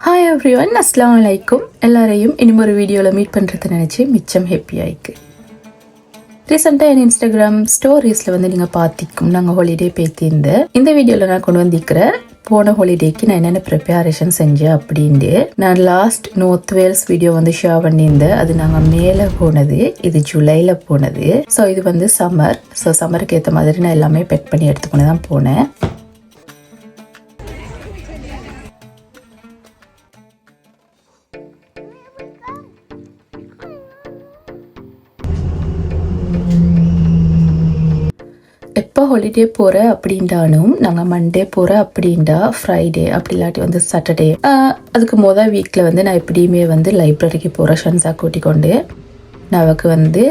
Hi everyone, அஸ்ஸலாமு அலைக்கும். எல்லாரையும் இன்னும் ஒரு வீடியோவில் மீட் பண்ணுறதை நினச்சி மிச்சம் ஹாப்பியாயிருக்கு. ரீசெண்டாக என் இன்ஸ்டாகிராம் ஸ்டோரிஸில் வந்து நீங்கள் பார்த்திக்கும் நாங்கள் ஹாலிடே போய்த்திருந்தேன். இந்த வீடியோவில் நான் கொண்டு வந்திருக்கிறேன் போன ஹாலிடேக்கு நான் என்னென்ன ப்ரிப்பரேஷன் செஞ்சேன் அப்படின்ட்டு. நான் லாஸ்ட் நார்த் வேல்ஸ் வீடியோ வந்து ஷேர் பண்ணியிருந்தேன். அது நாங்கள் மேலே போனது, இது ஜூலையில் போனது. ஸோ இது வந்து சம்மர். ஸோ சம்மருக்கு ஏற்ற மாதிரி நான் எல்லாமே பேக் பண்ணி எடுத்துக்கொண்டு தான் போனேன். எப்போ ஹாலிடே போகிற அப்படின்ட்டாலும் நாங்கள் மண்டே போகிற அப்படின்டா ஃப்ரைடே அப்படி இல்லாட்டி வந்து சாட்டர்டே, அதுக்கு வீக்கில் வந்து நான் எப்படியுமே வந்து லைப்ரரிக்கு போகிற ஷன்ஸா கூட்டிக் கொண்டு நான் அவருக்கு வந்து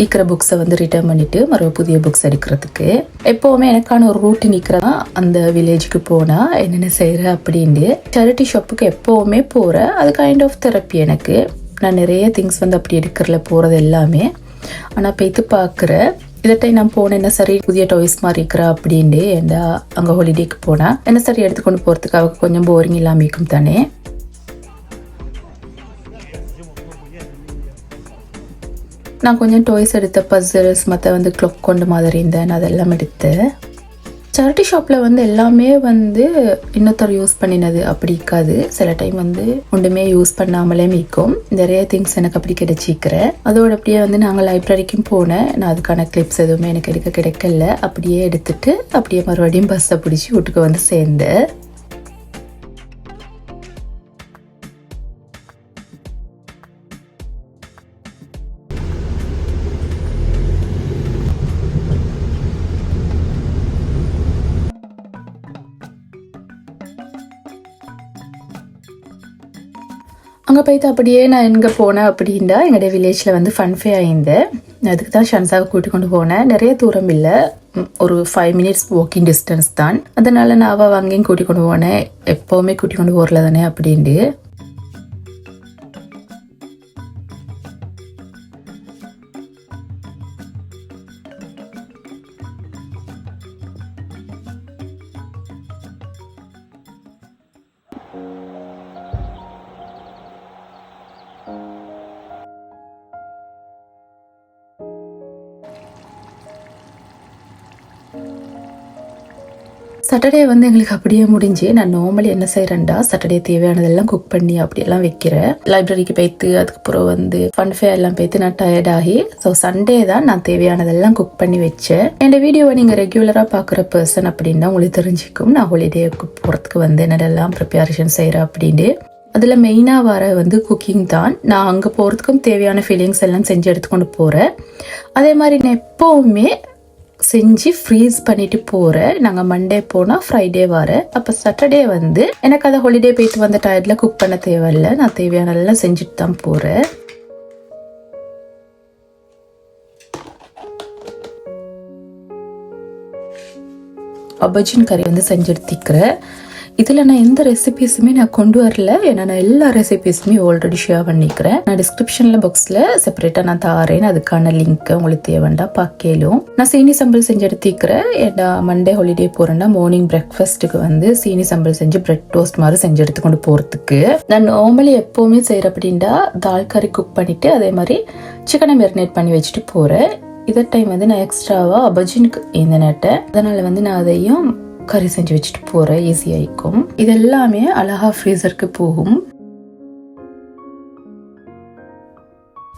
இருக்கிற புக்ஸை வந்து ரிட்டர்ன் பண்ணிவிட்டு மறுபடியும் புதிய புக்ஸ் எடுக்கிறதுக்கு எப்போவுமே எனக்கான ஒரு ரூட்டு நிற்கிறதான் அந்த வில்லேஜுக்கு போனால் என்னென்ன செய்கிற அப்படின்ட்டு. சேரிட்டி ஷாப்புக்கு எப்போவுமே போகிறேன். அது கைண்ட் ஆஃப் தெரப்பி எனக்கு. நான் நிறைய திங்ஸ் வந்து அப்படி எடுக்கிறல போகிறது எல்லாமே. ஆனால் போய்த்து பார்க்குறேன் இதை டைம் நான் போனேன் என்ன சரி புதிய டாய்ஸ் மாதிரி இருக்கிறா அப்படின்ட்டு ஏண்டா அங்கே ஹாலிடேக்கு போனேன். என்ன சரி எடுத்துக்கொண்டு போகிறதுக்கு அவருக்கு கொஞ்சம் போரிங் இல்லாமல் இருக்கும் தானே. நான் கொஞ்சம் டாய்ஸ் எடுத்த பசில்ஸ் மற்ற வந்து கிளாக் கொண்டு மாதிரி இருந்தேன், அதெல்லாம் எடுத்தேன். சேரிட்டி ஷாப்பில் வந்து எல்லாமே வந்து இன்னொருத்தர் யூஸ் பண்ணினது அப்படி இருக்காது. சில டைம் வந்து ஒன்றுமே யூஸ் பண்ணாமலே மீக்கும். நிறைய திங்ஸ் எனக்கு அப்படி கிடைச்சிக்கிறேன். அதோட அப்படியே வந்து நாங்கள் லைப்ரரிக்கும் போனேன். நான் அதுக்கான கிளிப்ஸ் எதுவுமே எனக்கு எடுக்க கிடைக்கல. அப்படியே எடுத்துட்டு அப்படியே மறுபடியும் பஸ்ஸை பிடிச்சி வீட்டுக்கு வந்து சேர்ந்தேன். அங்கே போய்த்து அப்படியே நான் எங்கே போனேன் அப்படின்னா எங்களுடைய வில்லேஜில் வந்து ஃபன்ஃபே ஆயிருந்தேன். அதுக்கு தான் ஷன்ஸாவை கூட்டிக் கொண்டு போனேன். நிறைய தூரம் இல்லை, ஒரு 5 minutes வாக்கிங் டிஸ்டன்ஸ் தான். அதனால நான் அவள் அங்கேயும் கூட்டிக் கொண்டு போனேன். எப்போவுமே கூட்டிக் கொண்டு போகல தானே அப்படின்ட்டு. சாட்டர்டே வந்து எங்களுக்கு அப்படியே முடிஞ்சு. நான் நார்மலி என்ன செய்கிறேன்டா சாட்டர்டே தேவையானதெல்லாம் குக் பண்ணி அப்படியெல்லாம் வைக்கிறேன். லைப்ரரிக்கு போய்த்து அதுக்கப்புறம் வந்து ஃபன்ஃபே எல்லாம் போய்த்து நான் டயர்டாகி ஸோ சண்டே தான் நான் தேவையானதெல்லாம் குக் பண்ணி வச்சேன். என் வீடியோவை நீங்கள் ரெகுலராக பார்க்குற பர்சன் அப்படின்னா உங்களுக்கு தெரிஞ்சிக்கும் நான் ஹாலிடேக்கு போகிறதுக்கு வந்து என்னெல்லாம் ப்ரிப்பரேஷன் செய்கிறேன் அப்படின்ட்டு. அதில் மெயினாக வர வந்து குக்கிங் தான். நான் அங்கே போகிறதுக்கும் தேவையான ஃபீலிங்ஸ் எல்லாம் செஞ்சு எடுத்துக்கொண்டு போகிறேன். அதே மாதிரி நான் எப்போவுமே செஞ்சு ஃப்ரீஸ் பண்ணிட்டு போகிறேன். நாங்கள் மண்டே போனால் ஃப்ரைடே வரேன். அப்போ சாட்டர்டே வந்து எனக்கு அதை ஹாலிடே போயிட்டு வந்த டயர்டில் குக் பண்ண தேவையில்லை. நான் தேவையானதெல்லாம் செஞ்சுட்டு தான் போகிறேன். ஆபர்ஜின் கறி வந்து செஞ்சு எடுத்துக்கிறேன். இதில் நான் எந்த ரெசிபீஸுமே நான் கொண்டு வரல. ஏன்னா நான் எல்லா ரெசிபீஸுமே ஆல்ரெடி ஷேர் பண்ணிக்கிறேன். நான் டிஸ்கிரிப்ஷனில் பாக்ஸில் செப்பரேட்டாக நான் தாரேன். அதுக்கான லிங்க் உங்களுக்கு தேவைண்டா பார்க்கலும். நான் சீனி சம்பல் செஞ்சு எடுத்துக்கிறேன். ஏன்னா மண்டே ஹாலிடே போகிறேன்னா மார்னிங் பிரேக்ஃபாஸ்ட்டுக்கு வந்து சீனி சம்பல் செஞ்சு பிரெட் டோஸ்ட் மாதிரி செஞ்சு எடுத்துக்கொண்டு போகிறதுக்கு. நான் நார்மலி எப்போவுமே செய்கிற அப்படின்னா தால் கறி குக் பண்ணிவிட்டு அதே மாதிரி சிக்கனை மெரினேட் பண்ணி வச்சுட்டு போகிறேன். இதை டைம் வந்து நான் எக்ஸ்ட்ராவாக ஆபர்ஜினுக்கு இந்த நேட்டை, அதனால் வந்து நான் அதையும் கறி செஞ்சு வச்சுட்டு போகிறேன். ஈஸியாகிக்கும். இதெல்லாமே அழகா ஃப்ரீசருக்கு போகும்.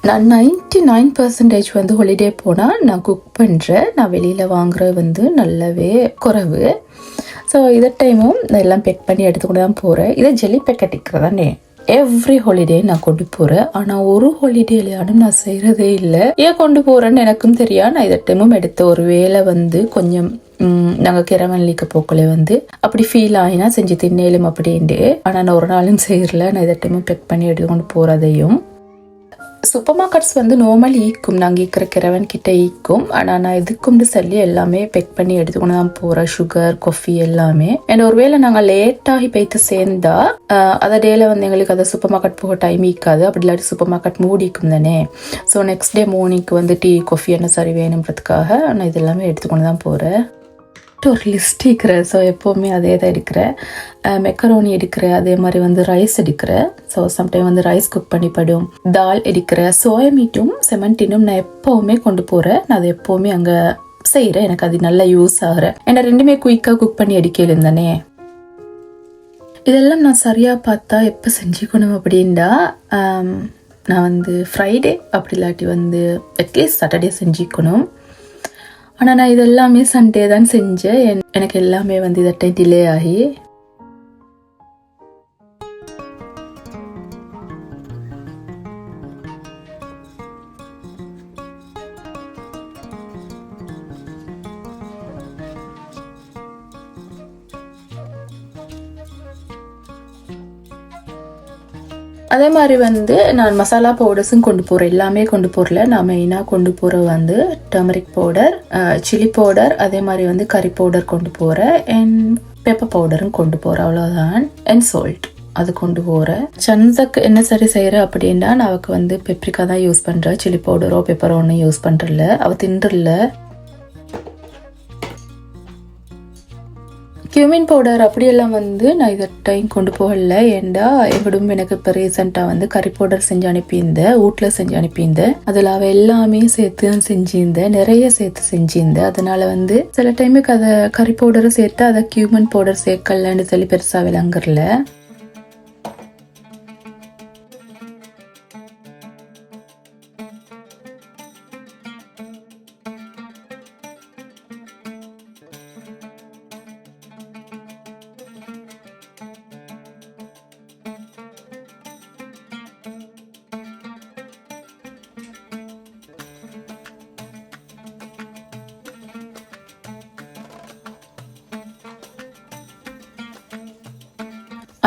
நான் 99% வந்து ஹாலிடே போனால் நான் குக் பண்ணுறேன். நான் வெளியில் வாங்குற வந்து நல்லாவே குறைவு. ஸோ இதை டைமும் நான் எல்லாம் பேக் பண்ணி எடுத்துக்கொண்டு தான் போகிறேன். இதை ஜெல்லி பேக்கெட் இருக்கிறதானே எவ்ரி ஹாலிடே நான் கொண்டு போகிறேன். ஆனால் ஒரு ஹாலிடேலையானும் நான் செய்கிறதே இல்லை. ஏன் கொண்டு போகிறேன்னு எனக்கும் தெரியா. நான் இதை டைமும் எடுத்த ஒரு வேலை வந்து கொஞ்சம் நாங்கள் கிரவன்லிக்க போக்களே வந்து அப்படி ஃபீல் ஆகினா செஞ்சு தின்னேலும் அப்படின்ட்டு. ஆனால் நான் ஒரு நாளும் செய்யல. நான் இதை டைமும் பேக் பண்ணி எடுத்துக்கொண்டு போகிறதையும். சூப்பர் மார்க்கெட்ஸ் வந்து நார்மல் ஈக்கும், நாங்கள் இருக்கிற கிரவன் கிட்ட ஈக்கும். ஆனால் நான் இதுக்கும்னு சொல்லி எல்லாமே பேக் பண்ணி எடுத்துக்கொண்டு தான் போகிறேன். சுகர் காஃபி எல்லாமே. அண்ட் ஒருவேளை நாங்கள் லேட்டாகி போய்த்து சேர்ந்தா அதை டேல வந்து எங்களுக்கு அதை சூப்பர் மார்க்கெட் போக டைம் ஈக்காது. அப்படி இல்லாட்டி சூப்பர் மார்க்கெட் மூடிக்கும் தானே. ஸோ நெக்ஸ்ட் டே மார்னிங்க்கு வந்து டீ காஃபி என்ன சரி வேணுன்றதுக்காக நான் இது எல்லாமே எடுத்துக்கொண்டு தான் போகிறேன். கரெக்டாக ஒரு லிஸ்ட் எடுக்கிறேன். ஸோ எப்போவுமே அதே தான் எடுக்கிறேன். மெக்கரோனி எடுக்கிறேன், அதே மாதிரி வந்து ரைஸ் எடுக்கிறேன். ஸோ சம்டைம் வந்து ரைஸ் குக் பண்ணிப்படும். தால் எடுக்கிறேன். சோயா மீட்டும் செமண்டினும் நான் எப்போவுமே கொண்டு போகிறேன். நான் அதை எப்போவுமே அங்கே செய்கிறேன். எனக்கு அது நல்லா யூஸ் ஆகிறேன். ஏன்னா ரெண்டுமே குயிக்காக குக் பண்ணி அடிக்கலும் தானே. இதெல்லாம் நான் சரியாக பார்த்தா எப்போ செஞ்சுக்கணும் அப்படின்டா, நான் வந்து ஃப்ரைடே அப்படி இல்லாட்டி வந்து அட்லீஸ்ட் சாட்டர்டே செஞ்சுக்கணும். ஆனால் நான் இதெல்லாமே சண்டே தான் செஞ்சேன். எனக்கு எல்லாமே வந்து இதை டிலே ஆகி அதே மாதிரி வந்து நான் மசாலா பவுடர்ஸும் கொண்டு போகிறேன். எல்லாமே கொண்டு போகல. நான் மெயினாக கொண்டு போகிற வந்து டர்மரிக் பவுடர், சில்லி பவுடர், அதே மாதிரி வந்து கறி பவுடர் கொண்டு போகிறேன். அண்ட் பெப்பர் பவுடரும் கொண்டு போகிறேன். அவ்வளோதான். அண்ட் சால்ட் அது கொண்டு போகிறேன். சன்ஸுக்கு என்ன சரி செய்கிறேன் அப்படின்னா, நான் அவளுக்கு வந்து பெப்ரிக்கா தான் யூஸ் பண்ணுறேன். சில்லி பவுடரோ பெப்பரோ ஒன்றும் யூஸ் பண்ணுறல. அவள் தின்றல. கியூமின் பவுடர் அப்படியெல்லாம் வந்து நான் இதை டைம் கொண்டு போகல. ஏண்டா எங்கடும் எனக்கு இப்போ ரீசெண்டாக வந்து கறி பவுடர் செஞ்சு அனுப்பியிருந்தேன். வீட்டில் செஞ்சு அனுப்பியிருந்தேன். அதில் அவள் எல்லாமே சேர்த்து தான் செஞ்சிருந்தேன். நிறைய சேர்த்து செஞ்சிருந்தேன். அதனால வந்து சில டைமுக்கு அதை கறி பவுடரை சேர்த்து அதை கியூமின் பவுடர் சேர்க்கலன்னு சொல்லி பெருசாக விளங்குறல.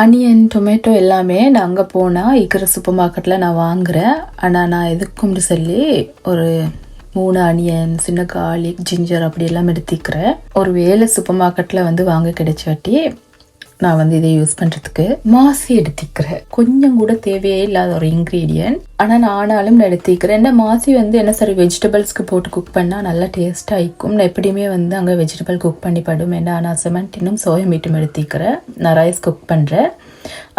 அனியன், டொமேட்டோ எல்லாமே நான் அங்கே போனால் இருக்கிற சூப்பர் மார்க்கெட்டில் நான் வாங்குகிறேன். ஆனால் நான் எதுக்கும்னு சொல்லி ஒரு 3 அனியன், சின்ன கார்லிக், ஜிஞ்சர் அப்படி எல்லாம் எடுத்துக்கிறேன். ஒரு வேலை சூப்பர் மார்க்கெட்டில் வந்து வாங்க கிடைச்சாட்டி நான் வந்து இதை யூஸ் பண்ணுறதுக்கு மாசி எடுத்துக்கிறேன். கொஞ்சம் கூட தேவையே இல்லாத ஒரு இன்க்ரீடியன்ட். ஆனால் நான் ஆனாலும் நான் எடுத்துக்கிறேன். இந்த மாசி வந்து என்ன சரி வெஜிடபிள்ஸ்க்கு போட்டு குக் பண்ணால் நல்லா டேஸ்ட்டாக இருக்கும். நான் எப்படியுமே வந்து அங்கே வெஜிடபிள் குக் பண்ணி படும். ஏன்னா நான் செமண்டினும் சோயா மீட்டும் எடுத்துக்கிறேன். நான் ரைஸ் குக் பண்ணுறேன்.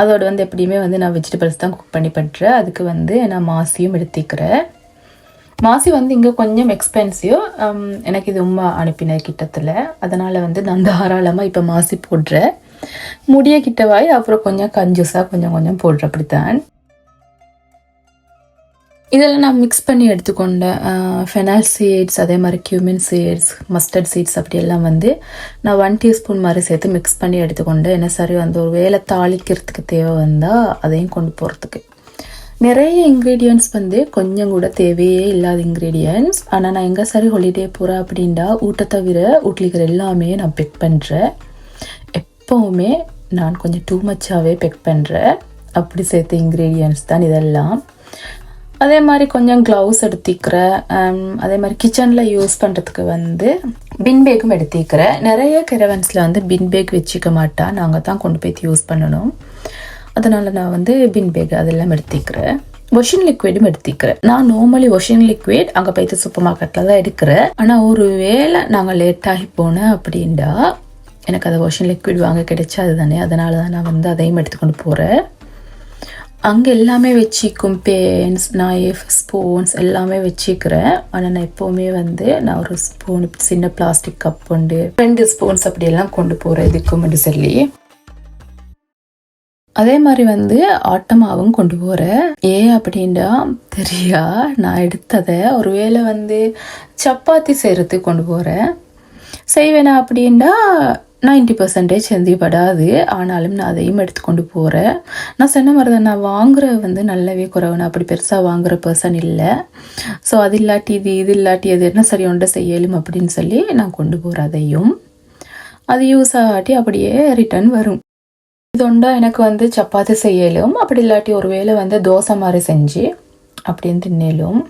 அதோட வந்து எப்படியுமே வந்து நான் வெஜிடபிள்ஸ் தான் குக் பண்ணி பண்ணுறேன். அதுக்கு வந்து நான் மாசியும் எடுத்துக்கிறேன். மாசி வந்து இங்கே கொஞ்சம் எக்ஸ்பென்சிவ். எனக்கு இது உமா அனுப்பின கிட்டத்தில். அதனால் வந்து நான் தாராளமாக இப்போ மாசி போடுறேன். முடிய கிட்டவாய் அப்புறம் கொஞ்சம் கஞ்சூஸாக கொஞ்சம் கொஞ்சம் போடுற. அப்படித்தான் இதெல்லாம் நான் மிக்ஸ் பண்ணி எடுத்துக்கொண்டேன். ஃபெனால் சீட்ஸ், அதே மாதிரி கியூமின் சீட்ஸ், மஸ்டர்ட் சீட்ஸ் அப்படியெல்லாம் வந்து நான் 1 டீஸ்பூன் மாதிரி சேர்த்து மிக்ஸ் பண்ணி எடுத்துக்கொண்டேன். என்ன சரி வந்து ஒரு வேலை தாளிக்கிறதுக்கு தேவை வந்தால் அதையும் கொண்டு போகிறதுக்கு. நிறைய இன்க்ரீடியன்ட்ஸ் வந்து கொஞ்சம் கூட தேவையே இல்லாத இன்க்ரீடியன்ட்ஸ். ஆனால் நான் எங்கே சரி ஹாலிடே போகிறேன் அப்படின்டா ஊட்ட தவிர வீட்டில் எல்லாமே நான் பெக் பண்ணுறேன். எப்போவுமே நான் கொஞ்சம் டூ மச்சாகவே பெக் பண்ணுறேன். அப்படி சேர்த்த இன்க்ரீடியன்ட்ஸ் தான் இதெல்லாம். அதே மாதிரி கொஞ்சம் க்ளவுஸ் எடுத்துக்கிறேன். அதே மாதிரி கிச்சனில் யூஸ் பண்ணுறதுக்கு வந்து பின் பேக்கும் எடுத்துக்கிறேன். நிறைய கெரவன்ஸில் வந்து பின் பேக் வச்சுக்க மாட்டேன். நாங்கள் தான் கொண்டு போய் யூஸ் பண்ணணும். அதனால் நான் வந்து பின் பேக் அதெல்லாம் எடுத்துக்கிறேன். வாஷிங் லிக்விடும் எடுத்துக்கிறேன். நான் நார்மலி வாஷிங் லிக்விட் அங்கே போய்த்து சூப்பர் மார்க்கெட்டில் தான் எடுக்கிறேன். ஆனால் ஒரு வேளை நாங்கள் லேட்டாகி போனேன் அப்படின்டா எனக்கு அதை வாஷிங் லிக்விட் வாங்க கிடைச்சாது தானே. அதனால தான் நான் வந்து அதையும் எடுத்துக்கொண்டு போகிறேன். அங்கே எல்லாமே வச்சுக்கும். பேன்ஸ், நைஃப், ஸ்பூன்ஸ் எல்லாமே வச்சுக்கிறேன். ஆனால் நான் எப்போவுமே வந்து நான் ஒரு ஸ்பூன் சின்ன பிளாஸ்டிக் கப் கொண்டு 2 ஸ்பூன்ஸ் அப்படியெல்லாம் கொண்டு போகிறேன் இதுக்கும் சொல்லி. அதே மாதிரி வந்து ஆட்டமாவும் கொண்டு போகிறேன். ஏன் அப்படின்டா தெரியா நான் எடுத்ததை ஒரு வேளை வந்து சப்பாத்தி செய்கிறதுக்கு கொண்டு போகிறேன். செய்வேனா அப்படின்டா 90% செஞ்சுப்படாது. ஆனாலும் நான் அதையும் எடுத்து கொண்டு போகிறேன். நான் சொன்ன மாதிரி தான், நான் வாங்குற வந்து நல்லாவே குறைவு. நான் அப்படி பெருசாக வாங்குற பர்சன் இல்லை. ஸோ அது இல்லாட்டி இது இல்லாட்டி அது என்ன சரி ஒன்றை செய்யலும் அப்படின்னு சொல்லி நான் கொண்டு போகிறேன். அதையும் அது யூஸ் ஆகாட்டி அப்படியே ரிட்டர்ன் வரும். இதொண்டா எனக்கு வந்து சப்பாத்தி செய்யலும், அப்படி இல்லாட்டி ஒரு வேளை வந்து தோசை மாதிரி செஞ்சு அப்படின்னு தின்னலும்.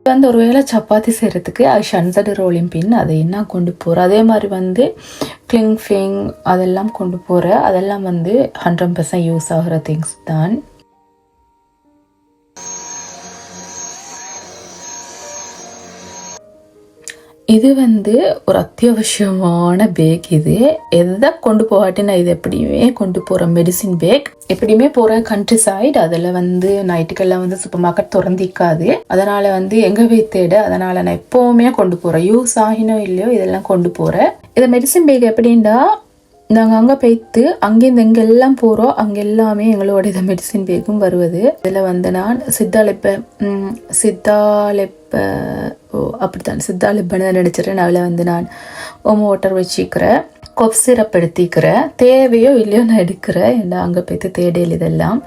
வந்து ஒரு வேளை சப்பாத்தி செய்கிறதுக்கு அது ஷன்சடு ரோலிங் பின் அதையும் நான் கொண்டு போகிறேன். அதே மாதிரி வந்து கிளிங் ஃபிங் அதெல்லாம் கொண்டு போகிறேன். அதெல்லாம் வந்து 100% யூஸ் ஆகிற திங்ஸ் தான். இது வந்து ஒரு அத்தியாவசியமான பேக். இது எதை கொண்டு போகாட்டி நான் இது எப்படியுமே கொண்டு போகிறேன். மெடிசின் பேக் எப்படியுமே போகிற கண்ட்ரி சைடு, அதில் வந்து நைட்டுக்கெல்லாம் வந்து சூப்பர் மார்க்கெட் திறந்திக்காது. அதனால் வந்து எங்கே போய் தேட, அதனால் நான் எப்போவுமே கொண்டு போகிறேன். யூஸ் ஆகினோ இல்லையோ இதெல்லாம் கொண்டு போகிறேன். இதை மெடிசின் பேக் எப்படின்னா, நாங்கள் அங்கே போய்த்து அங்கேருந்து எங்கெல்லாம் போகிறோம் அங்கே எல்லாமே எங்களோட இதை மெடிசின் பேக்கும் வருவது. இதில் வந்து நான் அப்படித்தான் சித்தாலிப்பன்னு தான் நினச்சிட்றேன். அதில் வந்து நான் ஓமோ வாட்டர் வச்சுக்கிறேன், கொஃப் சிரப் எடுத்திக்கிறேன். தேவையோ இல்லையோ நான் எடுக்கிறேன், ஏன்னா அங்கே போய்த்து தேடையில் இதெல்லாம்.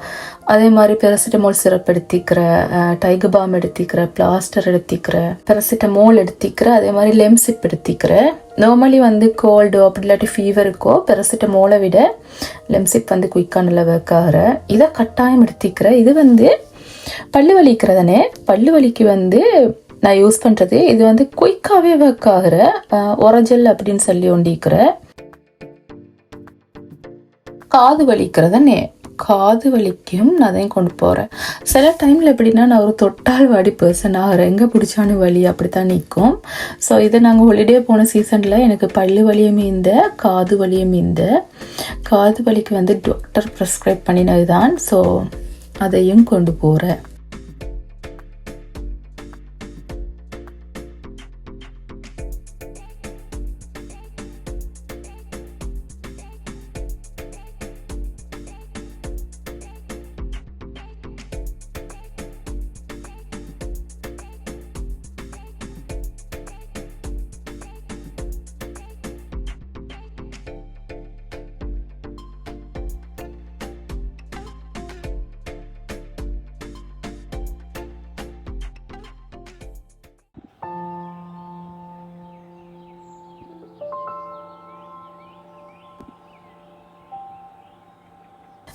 அதே மாதிரி பெரசிட்டமோல் சிரப் எடுத்திக்கிறேன், டைகர் பாம் எடுத்திக்கிறேன், பிளாஸ்டர் எடுத்திக்கிறேன், பெரசிட்டமோல் எடுத்திக்கிறேன். அதே மாதிரி லெம்சிப் எடுத்திக்கிறேன். நார்மலி வந்து கோல்டு அப்படி இல்லாட்டி ஃபீவருக்கோ பெரசிட்டமோலை விட லெம்சிப் வந்து குயிக்காக நல்லா ஒர்க் ஆகிறேன். இதை கட்டாயம் எடுத்திக்கிறேன். இது வந்து பல்லு வலிக்கிறதானே, பல்லு வலிக்கு வந்து நான் யூஸ் பண்ணுறது. இது வந்து குயிக்காகவே ஒர்க் ஆகிற ஒரஜல் அப்படின்னு சொல்லி ஒண்டிக்கிறேன். காது வலிக்கிறதானே, காது வலிக்கும் நான் அதையும் கொண்டு போகிறேன். சில டைமில் எப்படின்னா நான் ஒரு தொட்டால் வாடி பர்சன் ஆகிறேன், எங்கே பிடிச்சானு வலி அப்படித்தான் நிற்கும். ஸோ இதை நாங்கள் ஹாலிடே போன சீசனில் எனக்கு பல்லு வலியும் இந்த காது வலியும் இந்த காது வலிக்கு வந்து டாக்டர் ப்ரிஸ்கிரைப் பண்ணினது தான். ஸோ அதையும் கொண்டு போகிறேன்.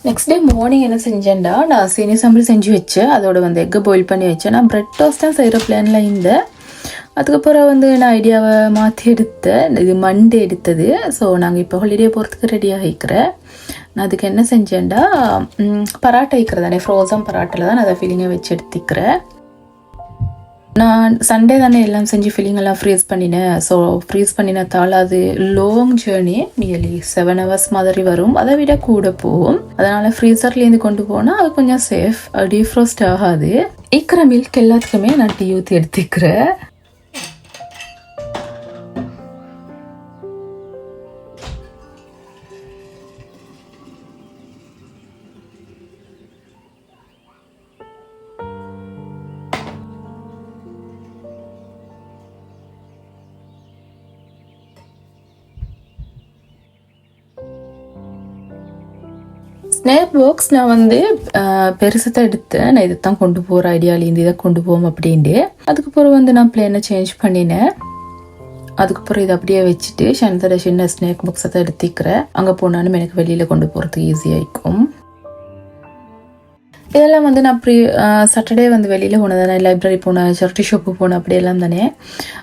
நெக்ஸ்ட் டே மார்னிங் என்ன செஞ்சேன்டா, நான் சீனி சம்பல் செஞ்சு வச்சேன். அதோட வந்து எக்கை பாயில் பண்ணி வச்சேன். நான் பிரெட் டோஸ்ட் தான் செய்கிற பிளானில் இருந்தேன். அதுக்கப்புறம் வந்து நான் ஐடியாவை மாற்றி எடுத்தேன். இது மண்டே எடுத்தது. ஸோ நாங்கள் இப்போ ஹாலிடே போகிறதுக்கு ரெடியாக வைக்கிறேன். நான் அதுக்கு என்ன செஞ்சேன்டா, பராட்டா வைக்கிறதானே, ஃப்ரோசன் பராட்டில் தான் நான் அதை ஃபீலிங்கை வச்சு எடுத்துக்கிறேன். நான் சண்டே தானே எல்லாம் செஞ்சு ஃபில்லிங் எல்லாம் ஃப்ரீஸ் பண்ணினேன். ஸோ ஃப்ரீஸ் பண்ணினதால் அது லாங் ஜேர்னி, நியர்லி 7 hours மாதிரி வரும், அதை விட கூட போகும். அதனால் ஃப்ரீசர்லேருந்து கொண்டு போனால் அது கொஞ்சம் சேஃப், டீஃப்ரோஸ்ட் ஆகாது. இருக்கிற மில்க் எல்லாத்துக்குமே நான் டீ ஊற்றி எடுத்துக்கிறேன். ஸ்னாப் பாக்ஸ் நான் வந்து பெருசுதான் எடுத்தேன். நான் இதை தான் கொண்டு போகிற ஐடியாலேருந்து இதை கொண்டு போவோம் அப்படின்ட்டு. அதுக்கப்புறம் வந்து நான் பிளேனை சேஞ்ச் பண்ணினேன். அதுக்கப்புறம் இதை அப்படியே வச்சுட்டு ஷனத்தோட சின்ன ஸ்னாக் பாக்ஸை தான் எடுத்துக்கிறேன். அங்கே போனாலும் எனக்கு வெளியில் கொண்டு போகிறதுக்கு ஈஸியாக இருக்கும். இதெல்லாம் வந்து நான் சாட்டர்டே வந்து வெளியில் போனேன், லைப்ரரி போனேன், சர்ட்டி ஷாப்பு போனேன், அப்படியெல்லாம் தானே.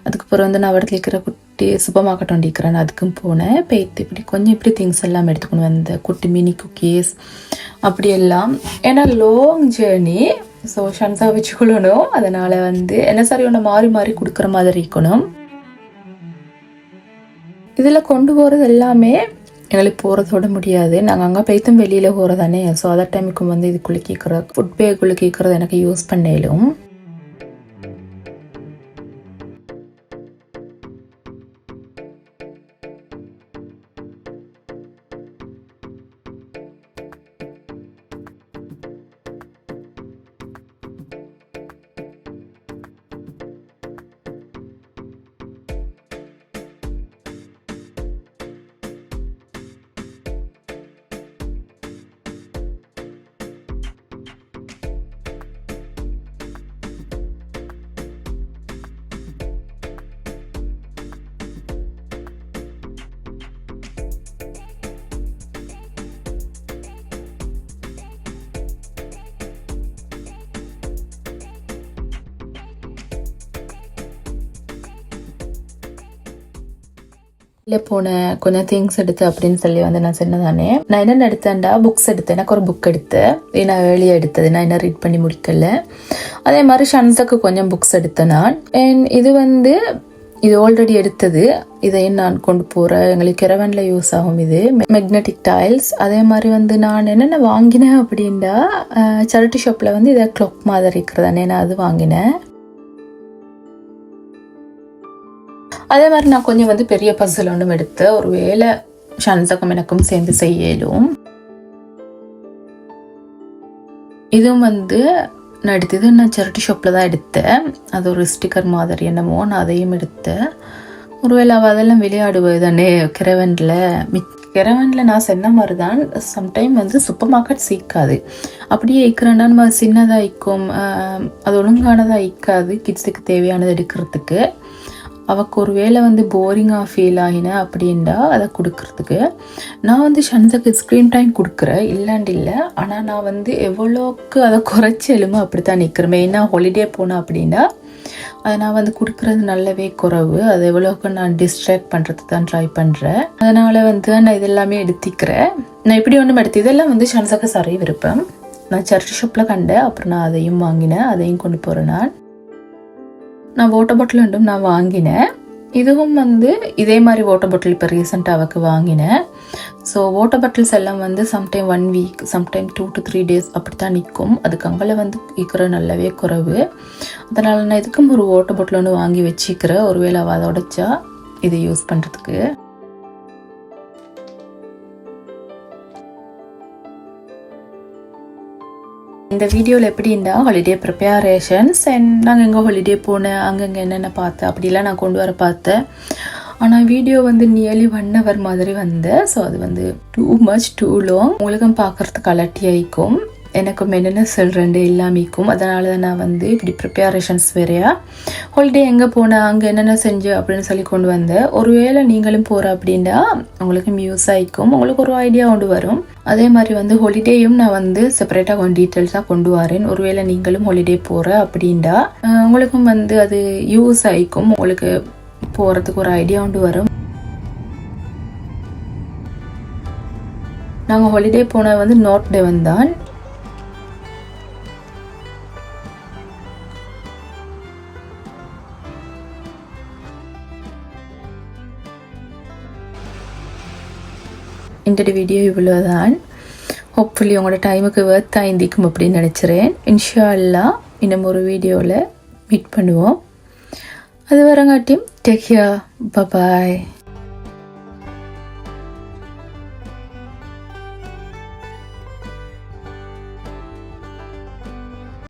அதுக்கப்புறம் வந்து நான் இடத்துல இருக்கிற குட்டி சூப்பர் மார்க்கெட் வண்டிக்கிறேன், அதுக்கும் போனேன். போய்த்து இப்படி கொஞ்சம் இப்படி திங்ஸ் எல்லாம் எடுத்துக்கணும், அந்த குட்டி மினி குக்கீஸ் அப்படியெல்லாம். ஏன்னா லாங் ஜேர்னி, ஸோ ஷன்ஸா வச்சுக்கொள்ளணும். அதனால் வந்து என்ன சரி ஒன்று மாறி மாறி கொடுக்குற மாதிரி இருக்கணும். இதில் கொண்டு போகிறது எல்லாமே எங்களுக்கு போகிறதோட முடியாது. நாங்கள் அங்கே போய்த்தும் வெளியில் போகிறதானே. ஸோ அதர் டைமுக்கு வந்து இதுக்குள்ளே கேட்குற ஃபுட் பேக்குள்ளே கேட்குறது எனக்கு யூஸ் பண்ணலும். இல்லை போன கொஞ்சம் திங்ஸ் எடுத்து அப்படின்னு சொல்லி வந்து நான் சொன்னதானே. நான் என்னென்ன எடுத்தேன்டா, புக்ஸ் எடுத்தேன். எனக்கு ஒரு புக் எடுத்தேன், நான் ஏர்லியாக எடுத்தது, நான் என்ன ரீட் பண்ணி முடிக்கல. அதே மாதிரி ஷன்ஸுக்கு கொஞ்சம் புக்ஸ் எடுத்தேன் நான். அண்ட் இது வந்து இது ஆல்ரெடி எடுத்தது, இதையும் நான் கொண்டு போகிறேன். எங்களுக்கு கெரவனில் யூஸ் ஆகும். இது மேக்னெட்டிக் டைல்ஸ். அதே மாதிரி வந்து நான் என்னென்ன வாங்கினேன் அப்படின்னா, சேரிட்டி ஷாப்பில் வந்து இதை கிளாக் மாதிரி இருக்கிறதானே நான் அது வாங்கினேன். அதே மாதிரி நான் கொஞ்சம் வந்து பெரிய பசில் ஒன்றும் எடுத்து ஒரு வேளை ஷன்சக்கும் எனக்கும் சேர்ந்து செய்யலும். இதுவும் வந்து நான் எடுத்தது நான் சேரிட்டி ஷாப்பில் தான் எடுத்தேன். அது ஒரு ஸ்டிக்கர் மாதிரி என்னமோ, நான் அதையும் எடுத்தேன். ஒருவேளை அவள் அதெல்லாம் விளையாடுவது தானே கெரவனில் நான் சொன்ன மாதிரி தான் சம்டைம் வந்து சூப்பர் மார்க்கெட் சீக்காது. அப்படியே இக்கிறேன்னா நம்ம சின்னதாக இக்கும், அது ஒழுங்கானதாக இக்காது கிட்ஸுக்கு தேவையானது எடுக்கிறதுக்கு. அவக்கு ஒரு வேளை வந்து போரிங்காக ஃபீல் ஆகினேன் அப்படின்டா அதை கொடுக்கறதுக்கு. நான் வந்து ஷன்ஸுக்கு ஸ்க்ரீன் டைம் கொடுக்குறேன், இல்லைன்னு இல்லை. ஆனால் நான் வந்து எவ்வளோக்கு அதை குறைச்சலுமோ அப்படித்தான் நிற்கிறேன். மெயினாக ஹாலிடே போனேன் அப்படின்னா அதை நான் வந்து கொடுக்குறது நல்லாவே குறைவு. அது எவ்வளோக்கு நான் டிஸ்ட்ராக்ட் பண்ணுறதுக்கு தான் ட்ரை பண்ணுறேன். அதனால் வந்து நான் இதெல்லாமே எடுத்திக்கிறேன். நான் இப்படி ஒன்றும் எடுத்து இதெல்லாம் வந்து ஷன்ஸுக்கு சரி விருப்பம். நான் சேரிட்டி ஷாப்பில் கண்டேன், அப்புறம் நான் அதையும் வாங்கினேன், அதையும் கொண்டு போகிறேன். நான் வாட்டர் பாட்டில் ஒன்றும் நான் வாங்கினேன். இதுவும் வந்து இதே மாதிரி வாட்டர் பாட்டில் இப்போ ரீசெண்டாக அவக்கு வாங்கினேன். ஸோ வாட்டர் பாட்டில்ஸ் எல்லாம் வந்து sometime 1 week, sometime 2 to 3 days அப்படி தான் நிற்கும். அதுக்கு அங்கே வந்து இருக்கிற நல்லாவே குறைவு. அதனால் நான் இதுக்கும் ஒரு வாட்டர் பாட்டில் ஒன்று வாங்கி வச்சுக்கிறேன், ஒருவேளை அவள் அதை உடைச்சா இதை யூஸ் பண்ணுறதுக்கு. இந்த வீடியோவில் எப்படின்னா ஹாலிடே ப்ரிப்பேரேஷன்ஸ் அண்ட் நாங்கள் எங்கே ஹாலிடே போனேன், அங்கங்கே என்னென்ன பார்த்தேன் அப்படிலாம் நான் கொண்டு வர பார்த்தேன். ஆனால் வீடியோ வந்து நியர்லி 1 hour மாதிரி வந்தேன். ஸோ அது வந்து டூ லாங். உங்களுக்கும் பார்க்குறதுக்கு அலட்டி ஆயிக்கும், எனக்கும் என்னென்ன சொல்கிறேன் எல்லாமேக்கும். அதனால தான் நான் வந்து இப்படி ப்ரிப்பேரேஷன்ஸ் வேறையா ஹாலிடே எங்கே போனேன், அங்கே என்னென்ன செஞ்சேன் அப்படின்னு சொல்லி கொண்டு வந்தேன். ஒருவேளை நீங்களும் போகிற அப்படின்னா உங்களுக்கு யூஸ் ஆகிக்கும், உங்களுக்கு ஒரு ஐடியா கொண்டு வரும். அதே மாதிரி வந்து ஹாலிடேயும் நான் வந்து செப்பரேட்டாக கொஞ்சம் டீட்டெயில்ஸாக கொண்டு வரேன். ஒருவேளை நீங்களும் ஹாலிடே போகிற அப்படின்னா உங்களுக்கும் வந்து அது யூஸ் ஆகிக்கும், உங்களுக்கு போகிறதுக்கு ஒரு ஐடியா கொண்டு வரும். நாங்கள் ஹாலிடே போன வந்து நார்த் டெவன் தான். இந்த வீடியோ இவ்வளோதான். ஹோப்ஃபுல்லி உங்களோட டைமுக்கு வேர்த்தாக இருந்திக்கும் அப்படின்னு நினச்சிறேன். இன்ஷா அல்லாஹ் இன்னும் ஒரு வீடியோவில் மீட் பண்ணுவோம். அது வரங்காட்டியும் டேக் கேர், பை பாய்.